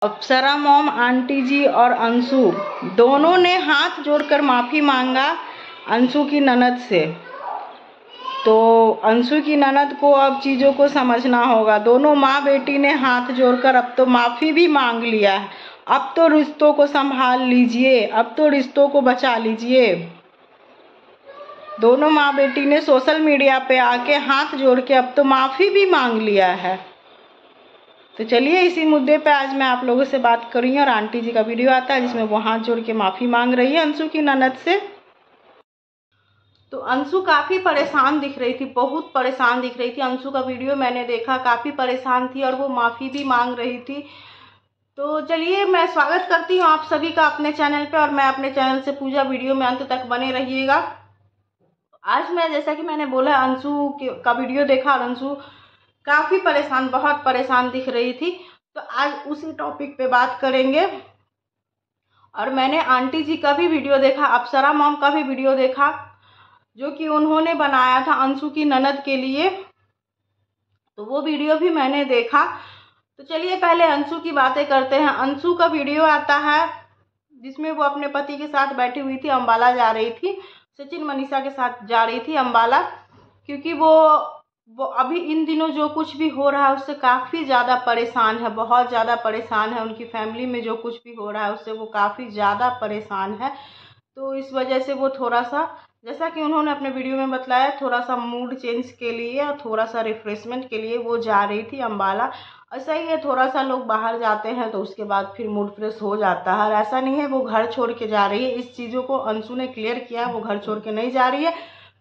अप्सरा mom, aunty जी और अंशु दोनों ने हाथ जोड़कर माफ़ी मांगा अंशु की ननद से। तो अंशु की ननद को अब चीज़ों को समझना होगा। दोनों माँ बेटी ने हाथ जोड़कर अब तो माफ़ी भी मांग लिया है। अब तो रिश्तों को संभाल लीजिए, अब तो रिश्तों को बचा लीजिए। दोनों माँ बेटी ने सोशल मीडिया पे आके हाथ जोड़ के अब तो माफ़ी भी मांग लिया है। तो चलिए इसी मुद्दे पे आज मैं आप लोगों से बात करूँगी। और आंटी जी का वीडियो आता है जिसमें वो हाथ जोड़ के माफ़ी मांग रही है अंशु की ननद से। तो अंशु काफ़ी परेशान दिख रही थी, बहुत परेशान दिख रही थी। अंशु का वीडियो मैंने देखा, काफ़ी परेशान थी और वो माफ़ी भी मांग रही थी। तो चलिए मैं स्वागत करती हूँ आप सभी का अपने चैनल पे, और मैं अपने चैनल से पूजा। वीडियो में अंत तक बने रहिएगा। आज मैं, जैसा कि मैंने बोला, अंशु का वीडियो देखा और अंशु काफ़ी परेशान, बहुत परेशान दिख रही थी। तो आज उसी टॉपिक पे बात करेंगे। और मैंने आंटी जी का भी वीडियो देखा, अप्सरा मॉम का भी वीडियो देखा, जो कि उन्होंने बनाया था अंशु की ननद के लिए। तो वो वीडियो भी मैंने देखा। तो चलिए पहले अंशु की बातें करते हैं। अंशु का वीडियो आता है जिसमें वो अपने पति के साथ बैठी हुई थी, अम्बाला जा रही थी, सचिन मनीषा के साथ जा रही थी अम्बाला, क्योंकि वो अभी इन दिनों जो कुछ भी हो रहा है उससे काफ़ी ज़्यादा परेशान है, बहुत ज़्यादा परेशान है। उनकी फैमिली में जो कुछ भी हो रहा है उससे वो काफ़ी ज़्यादा परेशान है। तो इस वजह से वो थोड़ा सा, जैसा कि उन्होंने अपने वीडियो में बतलाया, थोड़ा सा मूड चेंज के लिए और थोड़ा सा रिफ्रेशमेंट के लिए वो जा रही थी अम्बाला। ऐसा ही है, थोड़ा सा लोग बाहर जाते हैं तो उसके बाद फिर मूड फ्रेश हो जाता है। और ऐसा नहीं है वो घर छोड़ के जा रही है, इस चीज़ों को अंशु ने क्लियर किया है। वो घर छोड़ के नहीं जा रही है,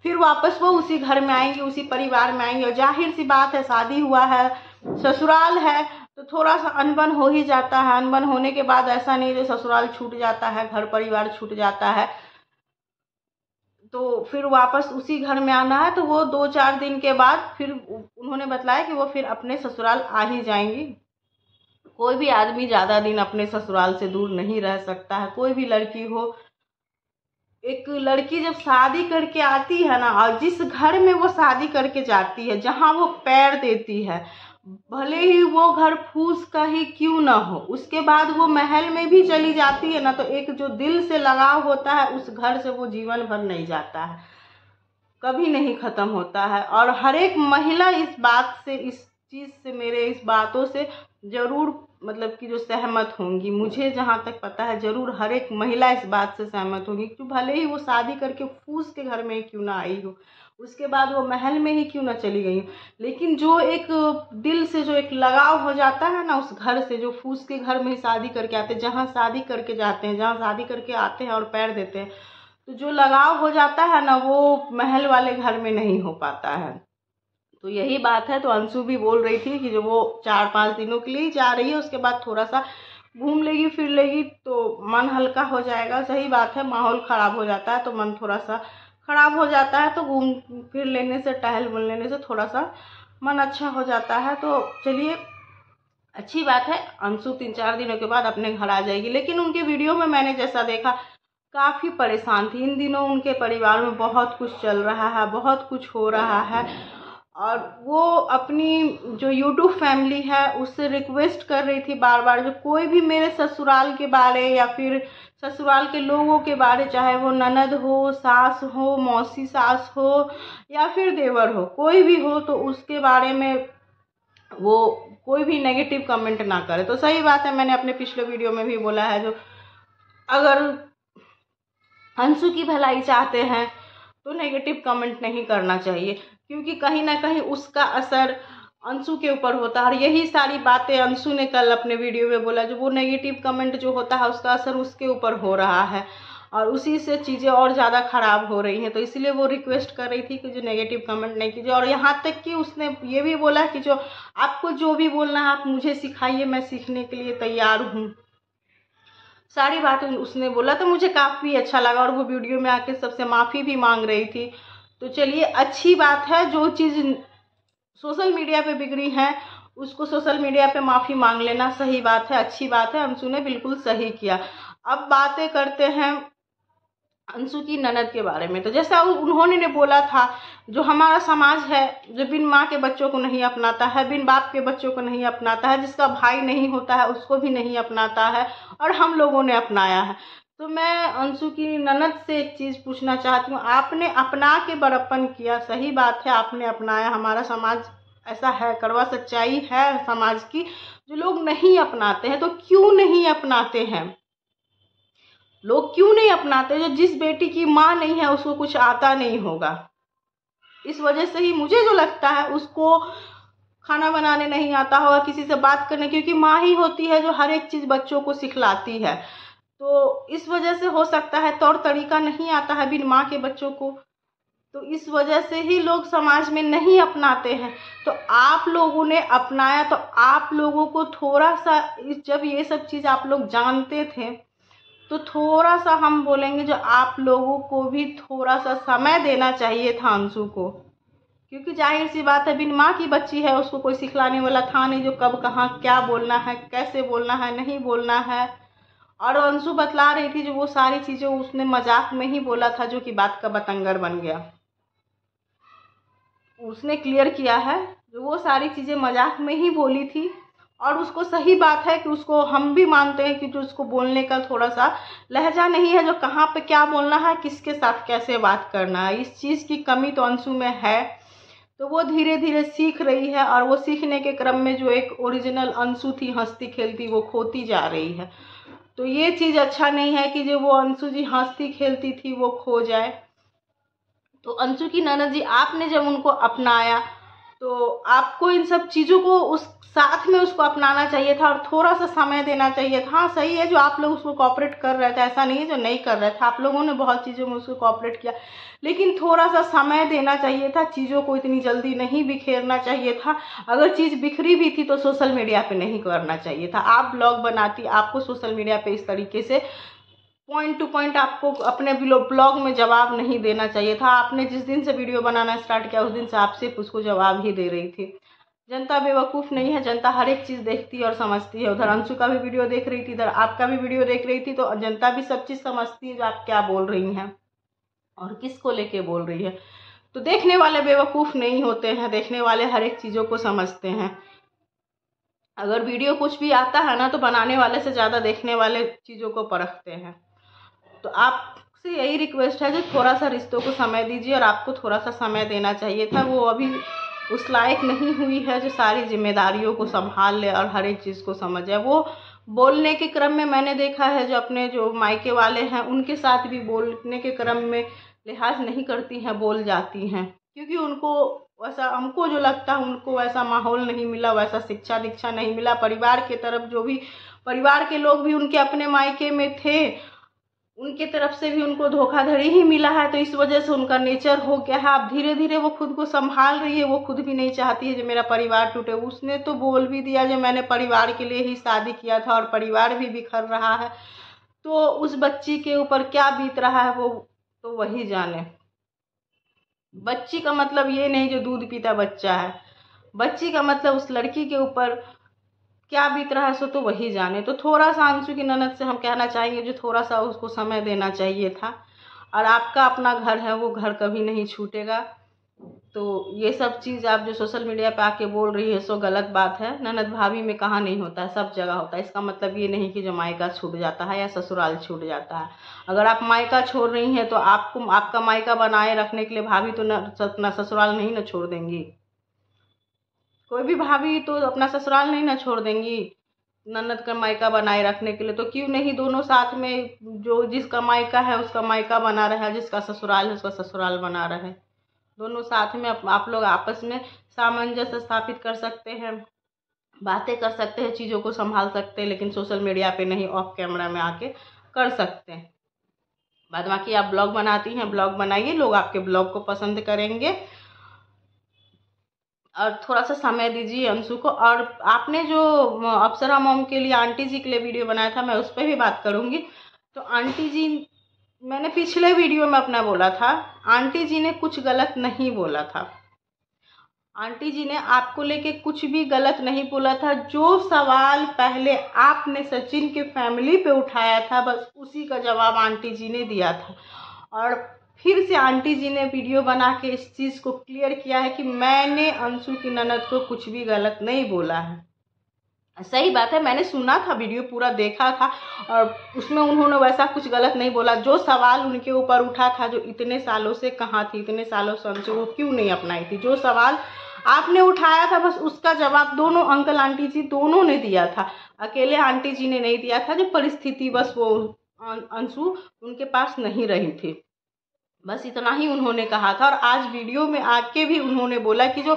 फिर वापस वो उसी घर में आएंगी, उसी परिवार में आएंगी। और जाहिर सी बात है, शादी हुआ है, ससुराल है, तो थोड़ा सा अनबन हो ही जाता है। अनबन होने के बाद ऐसा नहीं जो ससुराल छूट जाता है, घर परिवार छूट जाता है, तो फिर वापस उसी घर में आना है। तो वो 2-4 दिन के बाद फिर उन्होंने बतलाया कि वो फिर अपने ससुराल आ ही जाएंगी। कोई भी आदमी ज़्यादा दिन अपने ससुराल से दूर नहीं रह सकता है, कोई भी लड़की हो। एक लड़की जब शादी करके आती है ना, और जिस घर में वो शादी करके जाती है, जहाँ वो पैर देती है, भले ही वो घर फूस का ही क्यों ना हो, उसके बाद वो महल में भी चली जाती है ना, तो एक जो दिल से लगाव होता है उस घर से वो जीवन भर नहीं जाता है, कभी नहीं खत्म होता है। और हर एक महिला इस बात से, इस चीज़ से, मेरे इस बातों से जरूर, मतलब कि जो सहमत होंगी, मुझे जहाँ तक पता है जरूर हर एक महिला इस बात से सहमत होगी कि भले ही वो शादी करके फूस के घर में क्यों ना आई हो, उसके बाद वो महल में ही क्यों ना चली गई हो, लेकिन जो एक दिल से जो एक लगाव हो जाता है ना उस घर से, जो फूस के घर में ही शादी करके आते हैं, जहाँ शादी करके जाते हैं, जहाँ शादी करके आते हैं और पैर देते हैं, तो जो लगाव हो जाता है ना वो महल वाले घर में नहीं हो पाता है। तो यही बात है। तो अंशु भी बोल रही थी कि जो वो 4-5 दिनों के लिए जा रही है, उसके बाद थोड़ा सा घूम लेगी, फिर लेगी, तो मन हल्का हो जाएगा। सही बात है, माहौल ख़राब हो जाता है तो मन थोड़ा सा ख़राब हो जाता है, तो घूम फिर लेने से, टहल बुल लेने से थोड़ा सा मन अच्छा हो जाता है। तो चलिए अच्छी बात है, अंशु 3-4 दिनों के बाद अपने घर आ जाएगी। लेकिन उनके वीडियो में मैंने जैसा देखा, काफ़ी परेशान थी। इन दिनों उनके परिवार में बहुत कुछ चल रहा है, बहुत कुछ हो रहा है, और वो अपनी जो यूट्यूब फैमिली है उससे रिक्वेस्ट कर रही थी बार बार, जो कोई भी मेरे ससुराल के बारे या फिर ससुराल के लोगों के बारे, चाहे वो ननद हो, सास हो, मौसी सास हो या फिर देवर हो, कोई भी हो, तो उसके बारे में वो कोई भी नेगेटिव कमेंट ना करे। तो सही बात है, मैंने अपने पिछले वीडियो में भी बोला है, जो अगर अंशु की भलाई चाहते हैं तो नेगेटिव कमेंट नहीं करना चाहिए, क्योंकि कहीं ना कहीं उसका असर अंशु के ऊपर होता है। और यही सारी बातें अंशु ने कल अपने वीडियो में बोला, जो वो नेगेटिव कमेंट जो होता है उसका असर उसके ऊपर हो रहा है, और उसी से चीज़ें और ज़्यादा ख़राब हो रही हैं। तो इसलिए वो रिक्वेस्ट कर रही थी कि जो नेगेटिव कमेंट नहीं कीजिए। और यहाँ तक कि उसने ये भी बोला कि जो आपको जो भी बोलना है आप मुझे सिखाइए, मैं सीखने के लिए तैयार हूँ। सारी बातें उसने बोला, तो मुझे काफ़ी अच्छा लगा। और वो वीडियो में आके सबसे माफ़ी भी मांग रही थी। तो चलिए अच्छी बात है, जो चीज़ सोशल मीडिया पे बिगड़ी है उसको सोशल मीडिया पे माफ़ी मांग लेना सही बात है, अच्छी बात है। अंशु ने बिल्कुल सही किया। अब बातें करते हैं अंशु की ननद के बारे में। तो जैसा उन्होंने ने बोला था, जो हमारा समाज है जो बिन माँ के बच्चों को नहीं अपनाता है, बिन बाप के बच्चों को नहीं अपनाता है, जिसका भाई नहीं होता है उसको भी नहीं अपनाता है, और हम लोगों ने अपनाया है। तो मैं अंशु की ननद से एक चीज़ पूछना चाहती हूँ, आपने अपना के बड़प्पन किया, सही बात है आपने अपनाया, हमारा समाज ऐसा है, कड़वा सच्चाई है समाज की, जो लोग नहीं अपनाते हैं। तो क्यों नहीं अपनाते हैं लोग, क्यों नहीं अपनाते? जो जिस बेटी की माँ नहीं है उसको कुछ आता नहीं होगा, इस वजह से ही मुझे जो लगता है उसको खाना बनाने नहीं आता होगा, किसी से बात करने, क्योंकि माँ ही होती है जो हर एक चीज़ बच्चों को सिखलाती है। तो इस वजह से हो सकता है तौर तरीका नहीं आता है बिन माँ के बच्चों को, तो इस वजह से ही लोग समाज में नहीं अपनाते हैं। तो आप लोगों ने अपनाया, तो आप लोगों को थोड़ा सा, जब ये सब चीज़ आप लोग जानते थे, तो थोड़ा सा हम बोलेंगे जो आप लोगों को भी थोड़ा सा समय देना चाहिए था अंशु को, क्योंकि जाहिर सी बात है बिन माँ की बच्ची है, उसको कोई सिखलाने वाला था नहीं जो कब कहाँ क्या बोलना है, कैसे बोलना है, नहीं बोलना है। और अंशु बतला रही थी जो वो सारी चीज़ें उसने मजाक में ही बोला था, जो कि बात का बतंगर बन गया। उसने क्लियर किया है जो वो सारी चीज़ें मजाक में ही बोली थी, और उसको सही बात है कि उसको हम भी मानते हैं कि जो उसको बोलने का थोड़ा सा लहजा नहीं है, जो कहाँ पे क्या बोलना है, किसके साथ कैसे बात करना है, इस चीज़ की कमी तो अंशु में है। तो वो धीरे धीरे सीख रही है, और वो सीखने के क्रम में जो एक ओरिजिनल अंशु थी हंसती खेलती, वो खोती जा रही है। तो ये चीज़ अच्छा नहीं है कि जो वो अंशु जी हंसती खेलती थी वो खो जाए। तो अंशु की ननद जी, आपने जब उनको अपनाया तो आपको इन सब चीज़ों को उस साथ में उसको अपनाना चाहिए था, और थोड़ा सा समय देना चाहिए था। हाँ सही है जो आप लोग उसको कॉपरेट कर रहे थे, ऐसा नहीं है जो नहीं कर रहे थे, आप लोगों ने बहुत चीज़ों में उसको कॉपरेट किया, लेकिन थोड़ा सा समय देना चाहिए था, चीज़ों को इतनी जल्दी नहीं बिखेरना चाहिए था। अगर चीज़ बिखरी भी थी तो सोशल मीडिया पे नहीं करना चाहिए था। आप ब्लॉग बनाती, आपको सोशल मीडिया पे इस तरीके से पॉइंट टू पॉइंट आपको अपने ब्लॉग में जवाब नहीं देना चाहिए था। आपने जिस दिन से वीडियो बनाना स्टार्ट किया उस दिन से आप सिर्फ उसको जवाब ही दे रही थी। जनता बेवकूफ़ नहीं है, जनता हर एक चीज़ देखती है और समझती है। उधर अंशु का भी वीडियो देख रही थी, इधर आपका भी वीडियो देख रही थी, तो जनता भी सब चीज़ समझती है जो आप क्या बोल रही हैं और किसको लेके बोल रही है। तो देखने वाले बेवकूफ़ नहीं होते हैं, देखने वाले हर एक चीज़ों को समझते हैं। अगर वीडियो कुछ भी आता है ना तो बनाने वाले से ज़्यादा देखने वाले चीज़ों को परखते हैं। तो आपसे यही रिक्वेस्ट है जो थोड़ा सा रिश्तों को समय दीजिए, और आपको थोड़ा सा समय देना चाहिए था। वो अभी उस लायक नहीं हुई है जो सारी जिम्मेदारियों को संभाल ले और हर एक चीज़ को समझे। वो बोलने के क्रम में मैंने देखा है जो अपने जो मायके वाले हैं उनके साथ भी बोलने के क्रम में लिहाज नहीं करती हैं, बोल जाती हैं, क्योंकि उनको वैसा, हमको जो लगता है उनको वैसा माहौल नहीं मिला, वैसा शिक्षा दीक्षा नहीं मिला। परिवार के तरफ जो भी, परिवार के लोग भी उनके अपने मायके में थे, उनके तरफ से भी उनको धोखाधड़ी ही मिला है, तो इस वजह से उनका नेचर हो गया है। अब धीरे धीरे वो खुद को संभाल रही है, वो खुद भी नहीं चाहती है जो मेरा परिवार टूटे। उसने तो बोल भी दिया जो मैंने परिवार के लिए ही शादी किया था, और परिवार भी बिखर रहा है। तो उस बच्ची के ऊपर क्या बीत रहा है वो तो वही जाने। बच्ची का मतलब ये नहीं जो दूध पीता बच्चा है, बच्ची का मतलब उस लड़की के ऊपर क्या बीत रहा है सो तो वही जाने। तो थोड़ा सा अंशु की ननद से हम कहना चाहेंगे जो थोड़ा सा उसको समय देना चाहिए था। और आपका अपना घर है, वो घर कभी नहीं छूटेगा। तो ये सब चीज़ आप जो सोशल मीडिया पे आके बोल रही है सो गलत बात है। ननद भाभी में कहाँ नहीं होता है, सब जगह होता है। इसका मतलब ये नहीं कि जो मायका छूट जाता है या ससुराल छूट जाता है। अगर आप मायका छोड़ रही हैं तो आपको आपका मायका बनाए रखने के लिए भाभी तो अपना ससुराल नहीं ना छोड़ देंगी। कोई भी भाभी तो अपना ससुराल नहीं ना छोड़ देंगी ननद का मायका बनाए रखने के लिए। तो क्यों नहीं दोनों साथ में, जो जिसका मायका है उसका मायका बना रहे, जिसका ससुराल है उसका ससुराल बना रहे। दोनों साथ में आप लोग आपस में सामंजस्य स्थापित कर सकते हैं, बातें कर सकते हैं, चीज़ों को संभाल सकते हैं, लेकिन सोशल मीडिया पे नहीं, ऑफ कैमरा में आके कर सकते हैं। बाद बाकी आप ब्लॉग बनाती हैं, ब्लॉग बनाइए, लोग आपके ब्लॉग को पसंद करेंगे। और थोड़ा सा समय दीजिए अंशु को। और आपने जो अप्सरा मॉम के लिए आंटी जी के लिए वीडियो बनाया था, मैं उस पर भी बात करूँगी। तो आंटी जी, मैंने पिछले वीडियो में अपना बोला था, आंटी जी ने कुछ गलत नहीं बोला था। आंटी जी ने आपको लेके कुछ भी गलत नहीं बोला था। जो सवाल पहले आपने सचिन के फैमिली पे उठाया था बस उसी का जवाब आंटी जी ने दिया था। और फिर से आंटी जी ने वीडियो बना के इस चीज़ को क्लियर किया है कि मैंने अंशु की ननद को कुछ भी गलत नहीं बोला है। सही बात है, मैंने सुना था, वीडियो पूरा देखा था और उसमें उन्होंने वैसा कुछ गलत नहीं बोला। जो सवाल उनके ऊपर उठा था, जो इतने सालों से कहाँ थी, इतने सालों से अंशु वो क्यों नहीं अपनाई थी, जो सवाल आपने उठाया था बस उसका जवाब दोनों अंकल आंटी जी दोनों ने दिया था, अकेले आंटी जी ने नहीं दिया था। जो परिस्थिति बस वो अंशु उनके पास नहीं रही थी, बस इतना ही उन्होंने कहा था। और आज वीडियो में आके भी उन्होंने बोला कि जो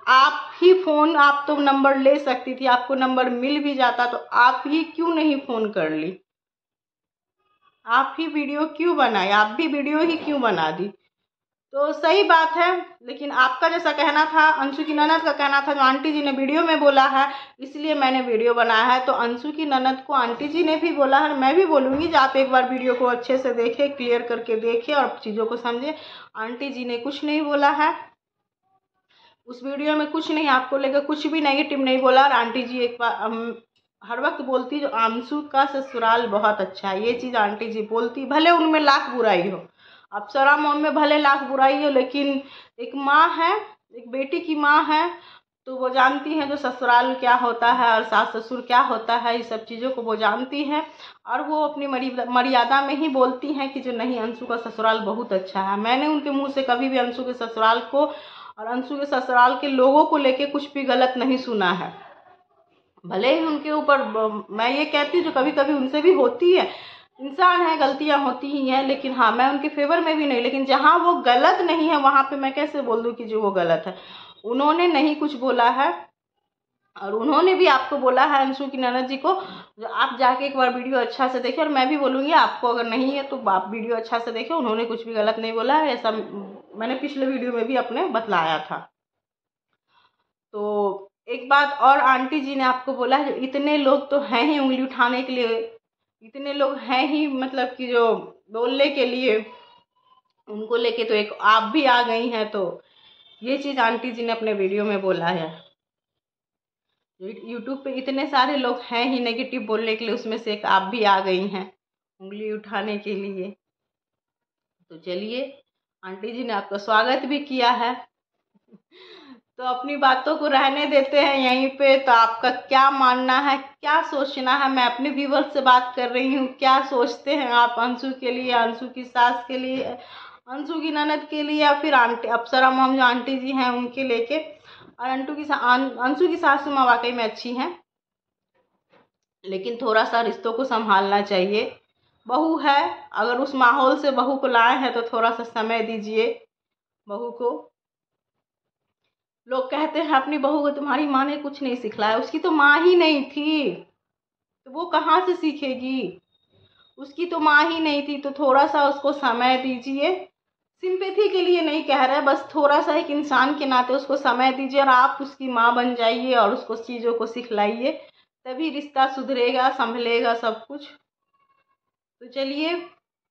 आप ही फ़ोन, आप तो नंबर ले सकती थी, आपको नंबर मिल भी जाता तो आप ही क्यों नहीं फ़ोन कर ली, आप ही वीडियो क्यों बनाए, आप भी वीडियो ही क्यों बना दी। तो सही बात है, लेकिन आपका जैसा कहना था, अंशु की ननद का कहना था जो आंटी जी ने वीडियो में बोला है इसलिए मैंने वीडियो बनाया है, तो अंशु की ननद को आंटी जी ने भी बोला है, मैं भी बोलूँगी कि आप एक बार वीडियो को अच्छे से देखें, क्लियर करके देखें और चीज़ों को समझें। आंटी जी ने कुछ नहीं बोला है उस वीडियो में, कुछ नहीं आपको लेकर कुछ भी नेगेटिव नहीं बोला। और आंटी जी एक बार हर वक्त बोलती जो अंशु का ससुराल बहुत अच्छा है, ये चीज़ आंटी जी बोलती, भले उनमें लाख बुराई हो, अप्सरा मॉम में भले लाख बुराई हो, लेकिन एक माँ है, एक बेटी की माँ है, तो वो जानती हैं जो ससुराल क्या होता है और सास ससुर क्या होता है, ये सब चीज़ों को वो जानती हैं। और वो अपनी मर्यादा में ही बोलती हैं कि जो नहीं, अंशु का ससुराल बहुत अच्छा है। मैंने उनके मुँह से कभी भी अंशु के ससुराल को और अंशु के ससुराल के लोगों को लेके कुछ भी गलत नहीं सुना है। भले ही उनके ऊपर मैं ये कहती हूँ जो कभी कभी उनसे भी होती है, इंसान है, गलतियाँ होती ही हैं, लेकिन हाँ मैं उनके फेवर में भी नहीं, लेकिन जहाँ वो गलत नहीं है वहाँ पे मैं कैसे बोल दूँ कि जो वो गलत है। उन्होंने नहीं कुछ बोला है और उन्होंने भी आपको बोला है अंशु की ननद जी को, जो आप जाके एक बार वीडियो अच्छा से देखें। और मैं भी बोलूँगी आपको अगर नहीं है तो आप वीडियो अच्छा से देखें, उन्होंने कुछ भी गलत नहीं बोला है, ऐसा मैंने पिछले वीडियो में भी अपने बतलाया था। तो एक बात और आंटी जी ने आपको बोला है, जो इतने लोग तो हैं ही उंगली उठाने के लिए, इतने लोग हैं ही मतलब कि जो बोलने के लिए, उनको लेके तो एक आप भी आ गई हैं। तो ये चीज़ आंटी जी ने अपने वीडियो में बोला है। यूट्यूब पे इतने सारे लोग हैं ही नेगेटिव बोलने के लिए, उसमें से एक आप भी आ गई हैं उंगली उठाने के लिए। तो चलिए, आंटी जी ने आपका स्वागत भी किया है, तो अपनी बातों को रहने देते हैं यहीं पे। तो आपका क्या मानना है, क्या सोचना है, मैं अपने व्यूवर से बात कर रही हूँ, क्या सोचते हैं आप अंशु के लिए, अंशु की सास के लिए, अंशु की ननद के लिए, या फिर आंटी अप्सरा मॉम जो आंटी जी हैं उनके लेके। और अंशु की सासू माँ वाकई में अच्छी हैं, लेकिन थोड़ा सा रिश्तों को संभालना चाहिए। बहू है, अगर उस माहौल से बहू को लाए हैं तो थोड़ा सा समय दीजिए बहू को। लोग कहते हैं अपनी बहू को तुम्हारी माँ ने कुछ नहीं सिखलाया, उसकी तो माँ ही नहीं थी, तो वो कहाँ से सीखेगी, उसकी तो माँ ही नहीं थी। तो थोड़ा सा उसको समय दीजिए, सिंपैथी के लिए नहीं कह रहे, बस थोड़ा सा एक इंसान के नाते उसको समय दीजिए और आप उसकी माँ बन जाइए और उसको चीज़ों को सिखलाइए, तभी रिश्ता सुधरेगा, संभलेगा सब कुछ। तो चलिए,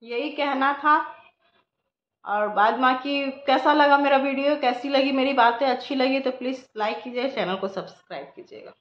यही कहना था। और बाद बाकी कैसा लगा मेरा वीडियो, कैसी लगी मेरी बातें, अच्छी लगी तो प्लीज़ लाइक कीजिए, चैनल को सब्सक्राइब कीजिएगा।